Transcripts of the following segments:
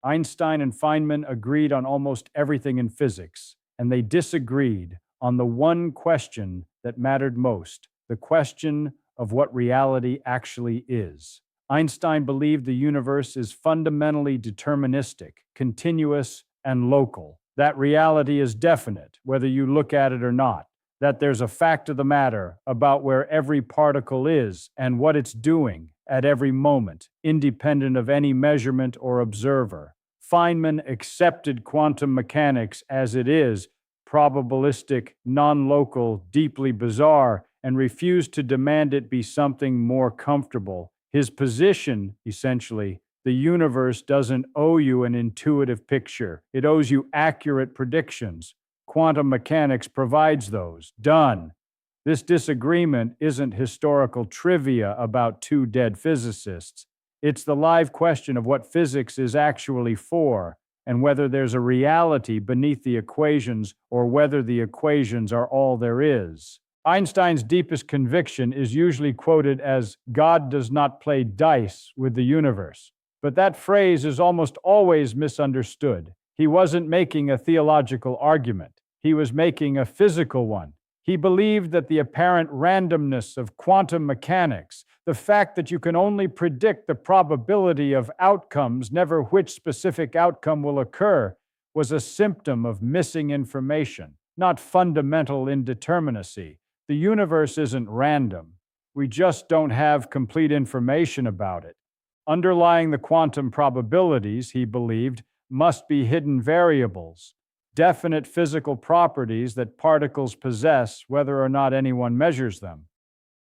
Einstein and Feynman agreed on almost everything in physics, and they disagreed on the one question that mattered most, the question of what reality actually is. Einstein believed the universe is fundamentally deterministic, continuous, and local, that reality is definite, whether you look at it or not, that there's a fact of the matter about where every particle is and what it's doing at every moment, independent of any measurement or observer. Feynman accepted quantum mechanics as it is, probabilistic, nonlocal, deeply bizarre, and refused to demand it be something more comfortable. His position, essentially, the universe doesn't owe you an intuitive picture. It owes you accurate predictions. Quantum mechanics provides those. Done. This disagreement isn't historical trivia about two dead physicists. It's the live question of what physics is actually for, and whether there's a reality beneath the equations or whether the equations are all there is. Einstein's deepest conviction is usually quoted as, "God does not play dice with the universe." But that phrase is almost always misunderstood. He wasn't making a theological argument. He was making a physical one. He believed that the apparent randomness of quantum mechanics, the fact that you can only predict the probability of outcomes, never which specific outcome will occur, was a symptom of missing information, not fundamental indeterminacy. The universe isn't random. We just don't have complete information about it. Underlying the quantum probabilities, he believed, must be hidden variables, definite physical properties that particles possess whether or not anyone measures them.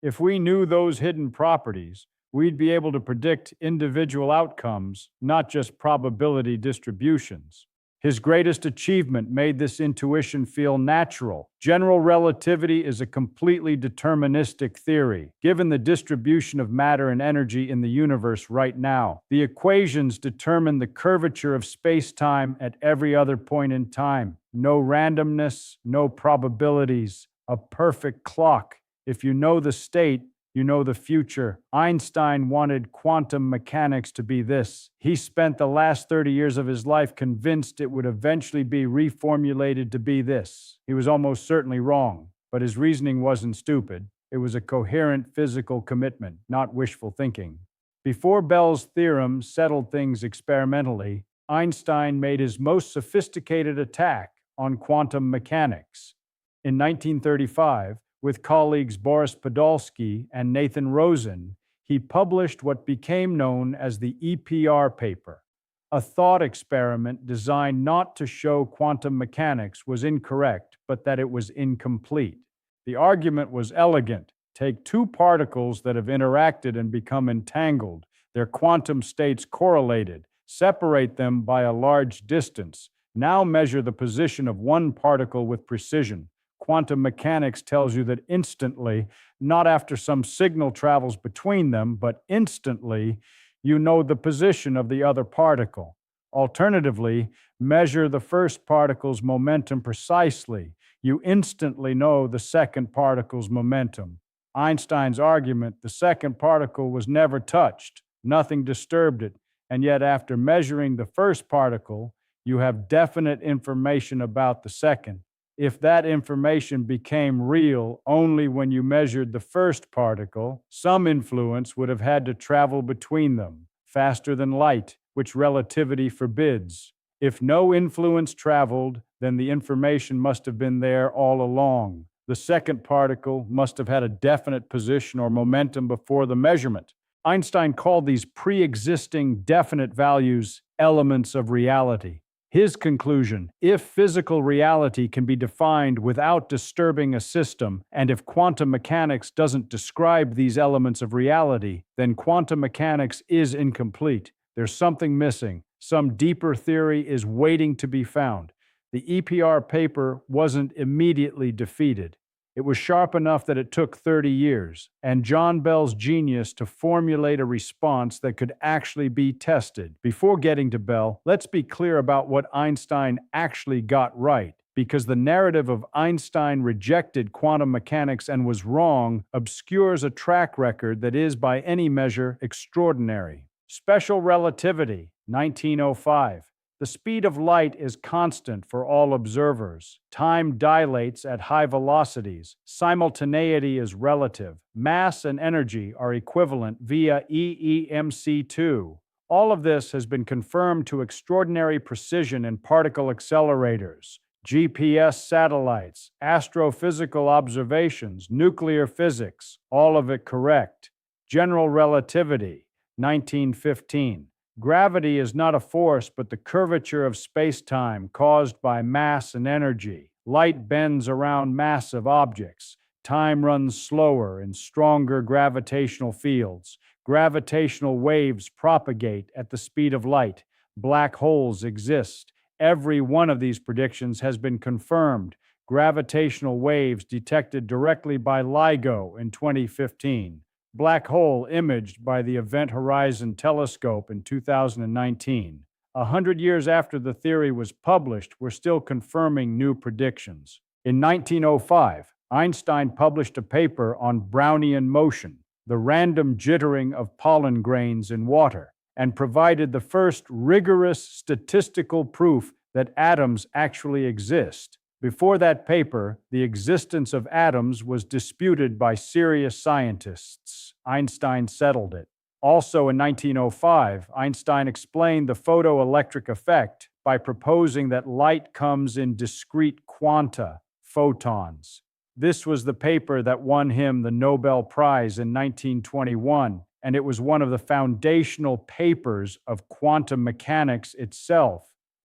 If we knew those hidden properties, we'd be able to predict individual outcomes, not just probability distributions. His greatest achievement made this intuition feel natural. General relativity is a completely deterministic theory, given the distribution of matter and energy in the universe right now. The equations determine the curvature of space-time at every other point in time. No randomness, no probabilities, a perfect clock. If you know the state, you know the future. Einstein wanted quantum mechanics to be this. He spent the last 30 years of his life convinced it would eventually be reformulated to be this. He was almost certainly wrong, but his reasoning wasn't stupid. It was a coherent physical commitment, not wishful thinking. Before Bell's theorem settled things experimentally, Einstein made his most sophisticated attack on quantum mechanics. In 1935, with colleagues Boris Podolsky and Nathan Rosen, he published what became known as the EPR paper, a thought experiment designed not to show quantum mechanics was incorrect, but that it was incomplete. The argument was elegant. Take two particles that have interacted and become entangled, their quantum states correlated, separate them by a large distance. Now measure the position of one particle with precision. Quantum mechanics tells you that instantly, not after some signal travels between them, but instantly, you know the position of the other particle. Alternatively, measure the first particle's momentum precisely. You instantly know the second particle's momentum. Einstein's argument, the second particle was never touched, nothing disturbed it, and yet after measuring the first particle, you have definite information about the second. If that information became real only when you measured the first particle, some influence would have had to travel between them, faster than light, which relativity forbids. If no influence traveled, then the information must have been there all along. The second particle must have had a definite position or momentum before the measurement. Einstein called these pre-existing definite values elements of reality. His conclusion, if physical reality can be defined without disturbing a system, and if quantum mechanics doesn't describe these elements of reality, then quantum mechanics is incomplete. There's something missing. Some deeper theory is waiting to be found. The EPR paper wasn't immediately defeated. It was sharp enough that it took 30 years, and John Bell's genius to formulate a response that could actually be tested. Before getting to Bell, let's be clear about what Einstein actually got right, because the narrative of Einstein rejected quantum mechanics and was wrong obscures a track record that is, by any measure, extraordinary. Special relativity. 1905. The speed of light is constant for all observers. Time dilates at high velocities. Simultaneity is relative. Mass and energy are equivalent via EEMC2. All of this has been confirmed to extraordinary precision in particle accelerators, GPS satellites, astrophysical observations, nuclear physics, all of it correct. General relativity, 1915. Gravity is not a force but the curvature of space-time caused by mass and energy. Light bends around massive objects. Time runs slower in stronger gravitational fields. Gravitational waves propagate at the speed of light. Black holes exist. Every one of these predictions has been confirmed. Gravitational waves detected directly by LIGO in 2015. Black hole imaged by the Event Horizon Telescope in 2019. 100 years after the theory was published, we're still confirming new predictions. In 1905, Einstein published a paper on Brownian motion, the random jittering of pollen grains in water, and provided the first rigorous statistical proof that atoms actually exist. Before that paper, the existence of atoms was disputed by serious scientists. Einstein settled it. Also in 1905, Einstein explained the photoelectric effect by proposing that light comes in discrete quanta, photons. This was the paper that won him the Nobel Prize in 1921, and it was one of the foundational papers of quantum mechanics itself.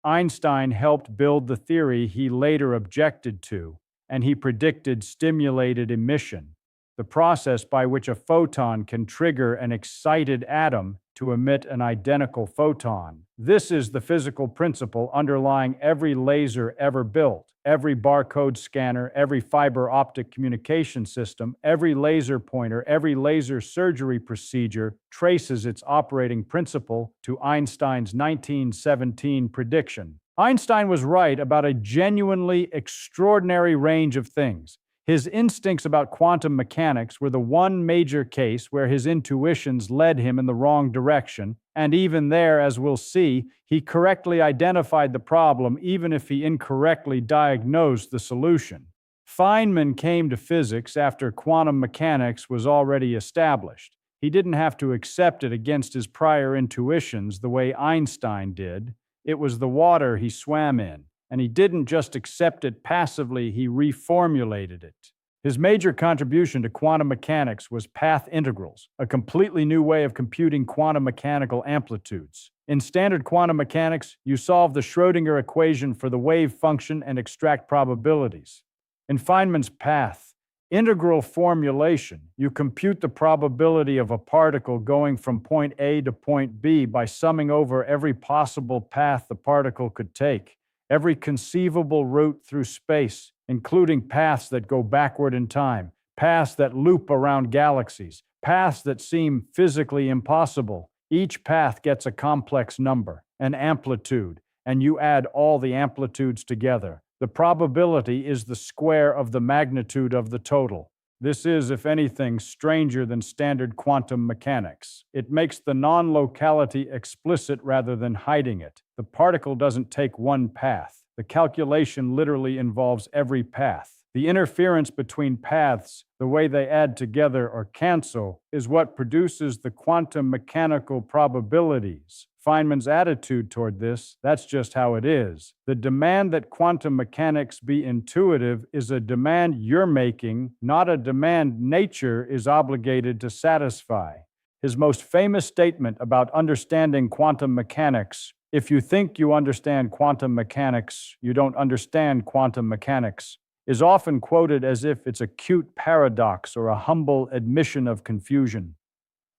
Einstein helped build the theory he later objected to, and he predicted stimulated emission, the process by which a photon can trigger an excited atom to emit an identical photon. This is the physical principle underlying every laser ever built, every barcode scanner, every fiber optic communication system, every laser pointer, every laser surgery procedure traces its operating principle to Einstein's 1917 prediction. Einstein was right about a genuinely extraordinary range of things. His instincts about quantum mechanics were the one major case where his intuitions led him in the wrong direction, and even there, as we'll see, he correctly identified the problem even if he incorrectly diagnosed the solution. Feynman came to physics after quantum mechanics was already established. He didn't have to accept it against his prior intuitions the way Einstein did. It was the water he swam in. And he didn't just accept it passively, he reformulated it. His major contribution to quantum mechanics was path integrals, a completely new way of computing quantum mechanical amplitudes. In standard quantum mechanics, you solve the Schrödinger equation for the wave function and extract probabilities. In Feynman's path integral formulation, you compute the probability of a particle going from point A to point B by summing over every possible path the particle could take. Every conceivable route through space, including paths that go backward in time, paths that loop around galaxies, paths that seem physically impossible. Each path gets a complex number, an amplitude, and you add all the amplitudes together. The probability is the square of the magnitude of the total. This is, if anything, stranger than standard quantum mechanics. It makes the non-locality explicit rather than hiding it. The particle doesn't take one path. The calculation literally involves every path. The interference between paths, the way they add together or cancel, is what produces the quantum mechanical probabilities. Feynman's attitude toward this, that's just how it is. The demand that quantum mechanics be intuitive is a demand you're making, not a demand nature is obligated to satisfy. His most famous statement about understanding quantum mechanics, "If you think you understand quantum mechanics, you don't understand quantum mechanics," is often quoted as if it's a cute paradox or a humble admission of confusion.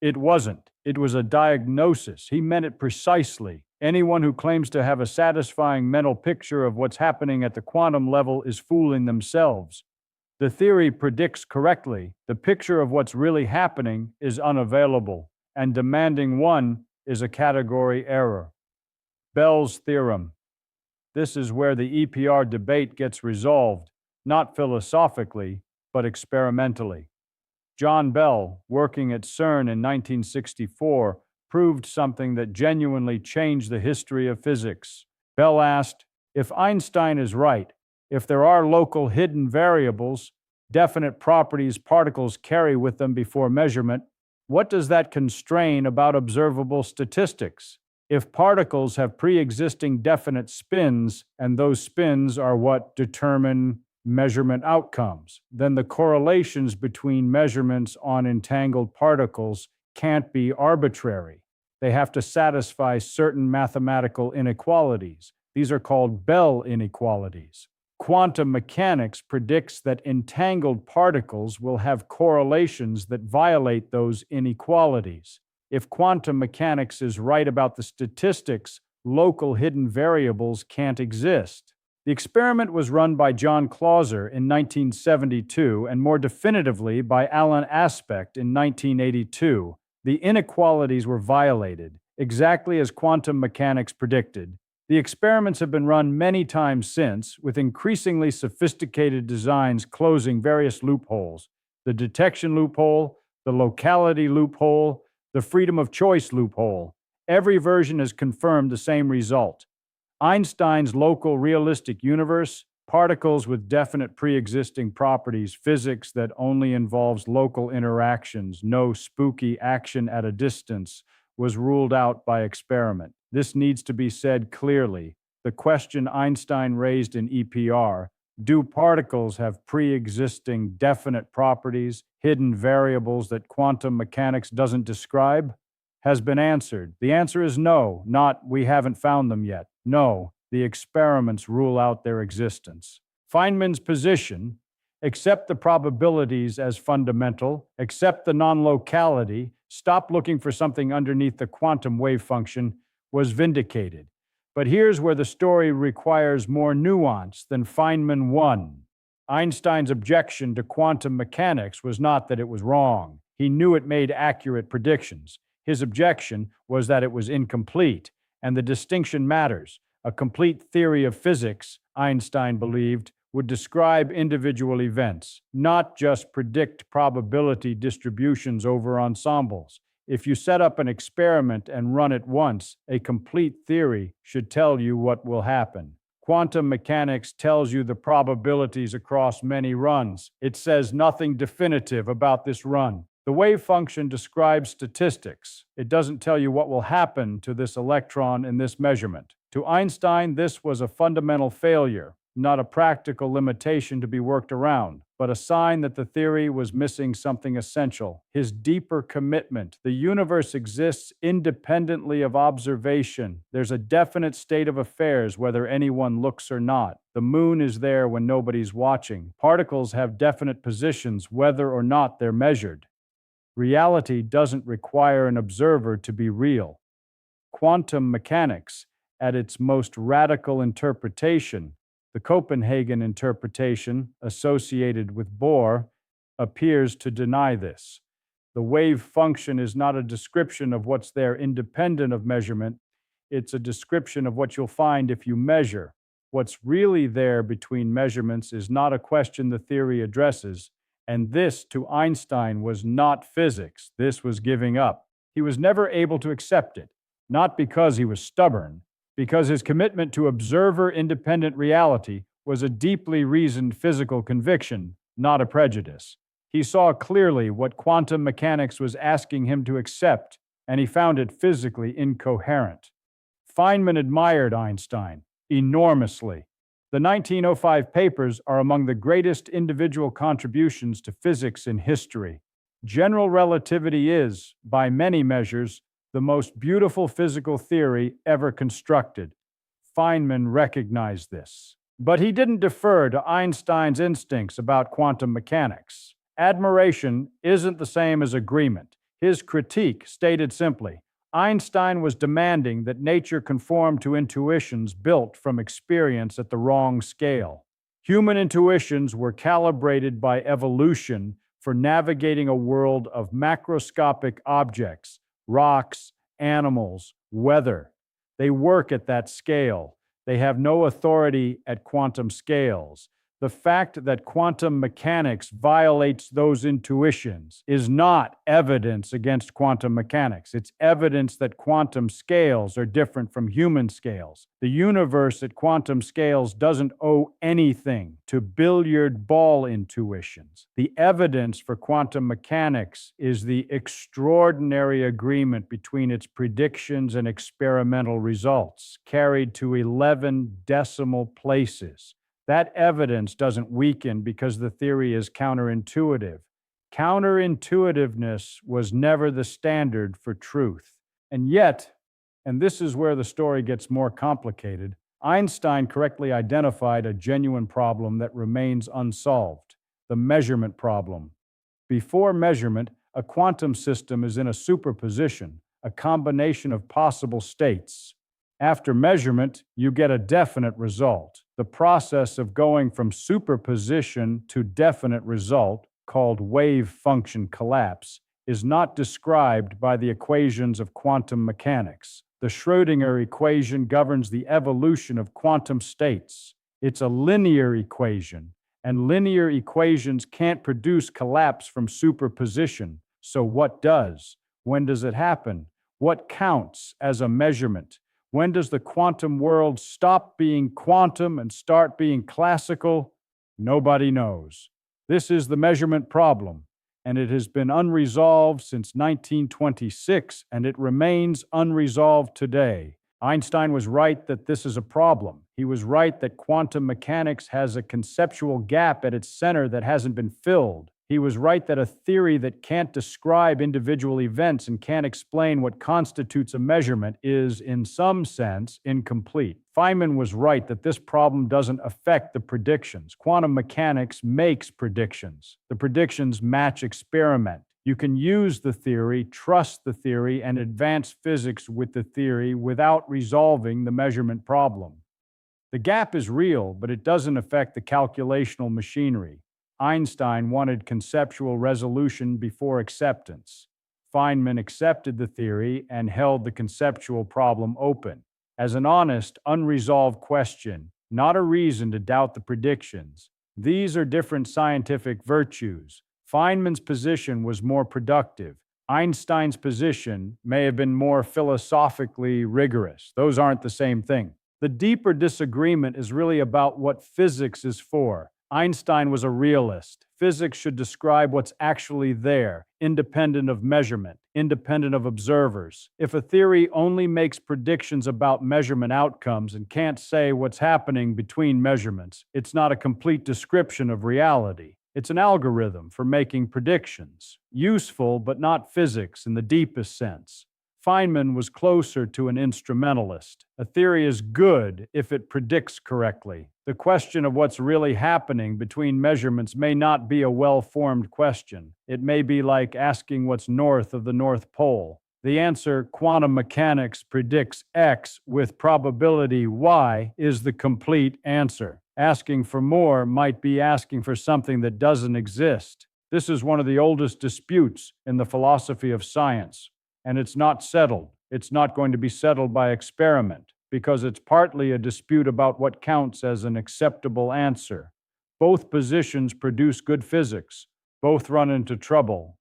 It wasn't. It was a diagnosis. He meant it precisely. Anyone who claims to have a satisfying mental picture of what's happening at the quantum level is fooling themselves. The theory predicts correctly. The picture of what's really happening is unavailable, and demanding one is a category error. Bell's theorem. This is where the EPR debate gets resolved, not philosophically, but experimentally. John Bell, working at CERN in 1964, proved something that genuinely changed the history of physics. Bell asked, if Einstein is right, if there are local hidden variables, definite properties particles carry with them before measurement, what does that constrain about observable statistics? If particles have pre-existing definite spins, and those spins are what determine measurement outcomes, then the correlations between measurements on entangled particles can't be arbitrary. They have to satisfy certain mathematical inequalities. These are called Bell inequalities. Quantum mechanics predicts that entangled particles will have correlations that violate those inequalities. If quantum mechanics is right about the statistics, local hidden variables can't exist. The experiment was run by John Clauser in 1972 and more definitively by Alan Aspect in 1982. The inequalities were violated, exactly as quantum mechanics predicted. The experiments have been run many times since, with increasingly sophisticated designs closing various loopholes: the detection loophole, the locality loophole, the freedom of choice loophole. Every version has confirmed the same result. Einstein's local realistic universe, particles with definite pre-existing properties, physics that only involves local interactions, no spooky action at a distance, was ruled out by experiment. This needs to be said clearly. The question Einstein raised in EPR, do particles have pre-existing definite properties, hidden variables that quantum mechanics doesn't describe, has been answered. The answer is no, not we haven't found them yet. No, the experiments rule out their existence. Feynman's position, accept the probabilities as fundamental, accept the non-locality, stop looking for something underneath the quantum wave function, was vindicated. But here's where the story requires more nuance than Feynman won. Einstein's objection to quantum mechanics was not that it was wrong. He knew it made accurate predictions. His objection was that it was incomplete, and the distinction matters. A complete theory of physics, Einstein believed, would describe individual events, not just predict probability distributions over ensembles. If you set up an experiment and run it once, a complete theory should tell you what will happen. Quantum mechanics tells you the probabilities across many runs. It says nothing definitive about this run. The wave function describes statistics. It doesn't tell you what will happen to this electron in this measurement. To Einstein, this was a fundamental failure, not a practical limitation to be worked around, but a sign that the theory was missing something essential: his deeper commitment. The universe exists independently of observation. There's a definite state of affairs whether anyone looks or not. The moon is there when nobody's watching. Particles have definite positions whether or not they're measured. Reality doesn't require an observer to be real. Quantum mechanics, at its most radical interpretation, the Copenhagen interpretation associated with Bohr, appears to deny this. The wave function is not a description of what's there independent of measurement. It's a description of what you'll find if you measure. What's really there between measurements is not a question the theory addresses, and this, to Einstein, was not physics. This was giving up. He was never able to accept it, not because he was stubborn, because his commitment to observer-independent reality was a deeply reasoned physical conviction, not a prejudice. He saw clearly what quantum mechanics was asking him to accept, and he found it physically incoherent. Feynman admired Einstein enormously. The 1905 papers are among the greatest individual contributions to physics in history. General relativity is, by many measures, the most beautiful physical theory ever constructed. Feynman recognized this. But he didn't defer to Einstein's instincts about quantum mechanics. Admiration isn't the same as agreement. His critique stated simply, Einstein was demanding that nature conform to intuitions built from experience at the wrong scale. Human intuitions were calibrated by evolution for navigating a world of macroscopic objects, rocks, animals, weather. They work at that scale. They have no authority at quantum scales. The fact that quantum mechanics violates those intuitions is not evidence against quantum mechanics. It's evidence that quantum scales are different from human scales. The universe at quantum scales doesn't owe anything to billiard ball intuitions. The evidence for quantum mechanics is the extraordinary agreement between its predictions and experimental results, carried to 11 decimal places. That evidence doesn't weaken because the theory is counterintuitive. Counterintuitiveness was never the standard for truth. And yet, and this is where the story gets more complicated, Einstein correctly identified a genuine problem that remains unsolved: the measurement problem. Before measurement, a quantum system is in a superposition, a combination of possible states. After measurement, you get a definite result. The process of going from superposition to definite result, called wave function collapse, is not described by the equations of quantum mechanics. The Schrödinger equation governs the evolution of quantum states. It's a linear equation, and linear equations can't produce collapse from superposition. So what does? When does it happen? What counts as a measurement? When does the quantum world stop being quantum and start being classical? Nobody knows. This is the measurement problem, and it has been unresolved since 1926, and it remains unresolved today. Einstein was right that this is a problem. He was right that quantum mechanics has a conceptual gap at its center that hasn't been filled. He was right that a theory that can't describe individual events and can't explain what constitutes a measurement is, in some sense, incomplete. Feynman was right that this problem doesn't affect the predictions. Quantum mechanics makes predictions. The predictions match experiment. You can use the theory, trust the theory, and advance physics with the theory without resolving the measurement problem. The gap is real, but it doesn't affect the calculational machinery. Einstein wanted conceptual resolution before acceptance. Feynman accepted the theory and held the conceptual problem open as an honest, unresolved question, not a reason to doubt the predictions. These are different scientific virtues. Feynman's position was more productive. Einstein's position may have been more philosophically rigorous. Those aren't the same thing. The deeper disagreement is really about what physics is for. Einstein was a realist. Physics should describe what's actually there, independent of measurement, independent of observers. If a theory only makes predictions about measurement outcomes and can't say what's happening between measurements, it's not a complete description of reality. It's an algorithm for making predictions, useful but not physics in the deepest sense. Feynman was closer to an instrumentalist. A theory is good if it predicts correctly. The question of what's really happening between measurements may not be a well-formed question. It may be like asking what's north of the North Pole. The answer, quantum mechanics predicts X with probability Y, is the complete answer. Asking for more might be asking for something that doesn't exist. This is one of the oldest disputes in the philosophy of science. And it's not settled. It's not going to be settled by experiment because it's partly a dispute about what counts as an acceptable answer. Both positions produce good physics. Both run into trouble.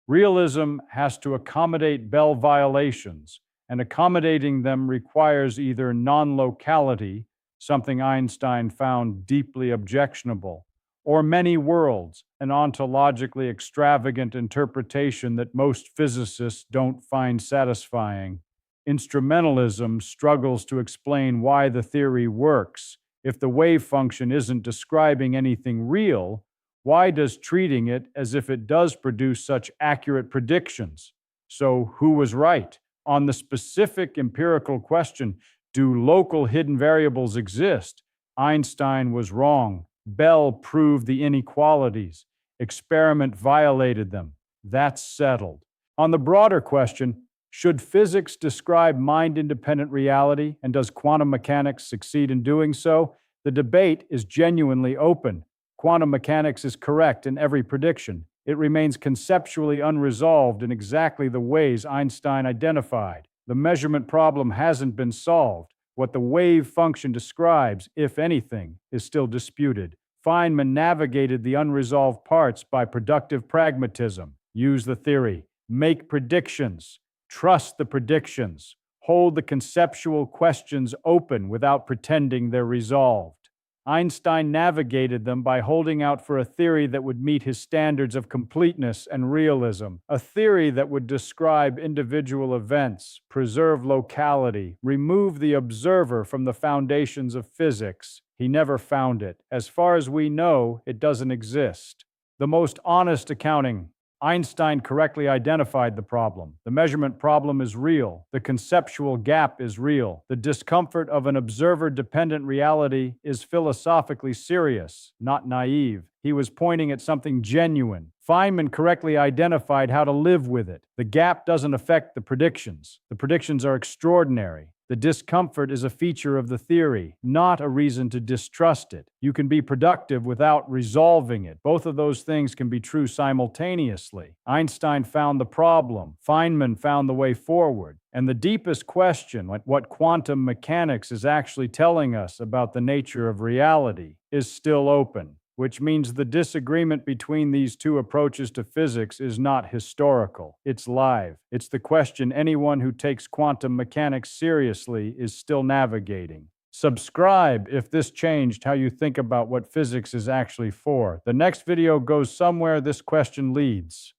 Realism has to accommodate Bell violations, and accommodating them requires either non-locality, something Einstein found deeply objectionable, or many worlds, an ontologically extravagant interpretation that most physicists don't find satisfying. Instrumentalism struggles to explain why the theory works. If the wave function isn't describing anything real, why does treating it as if it does produce such accurate predictions? So who was right? On the specific empirical question, do local hidden variables exist? Einstein was wrong. Bell proved the inequalities. Experiment violated them. That's settled. On the broader question, should physics describe mind-independent reality, and does quantum mechanics succeed in doing so? The debate is genuinely open. Quantum mechanics is correct in every prediction. It remains conceptually unresolved in exactly the ways Einstein identified. The measurement problem hasn't been solved. What the wave function describes, if anything, is still disputed. Feynman navigated the unresolved parts by productive pragmatism. Use the theory, make predictions, trust the predictions, hold the conceptual questions open without pretending they're resolved. Einstein navigated them by holding out for a theory that would meet his standards of completeness and realism, a theory that would describe individual events, preserve locality, remove the observer from the foundations of physics. He never found it. As far as we know, it doesn't exist. The most honest accounting. Einstein correctly identified the problem. The measurement problem is real. The conceptual gap is real. The discomfort of an observer-dependent reality is philosophically serious, not naive. He was pointing at something genuine. Feynman correctly identified how to live with it. The gap doesn't affect the predictions. The predictions are extraordinary. The discomfort is a feature of the theory, not a reason to distrust it. You can be productive without resolving it. Both of those things can be true simultaneously. Einstein found the problem. Feynman found the way forward. And the deepest question, what quantum mechanics is actually telling us about the nature of reality, is still open, which means the disagreement between these two approaches to physics is not historical. It's live. It's the question anyone who takes quantum mechanics seriously is still navigating. Subscribe if this changed how you think about what physics is actually for. The next video goes somewhere this question leads.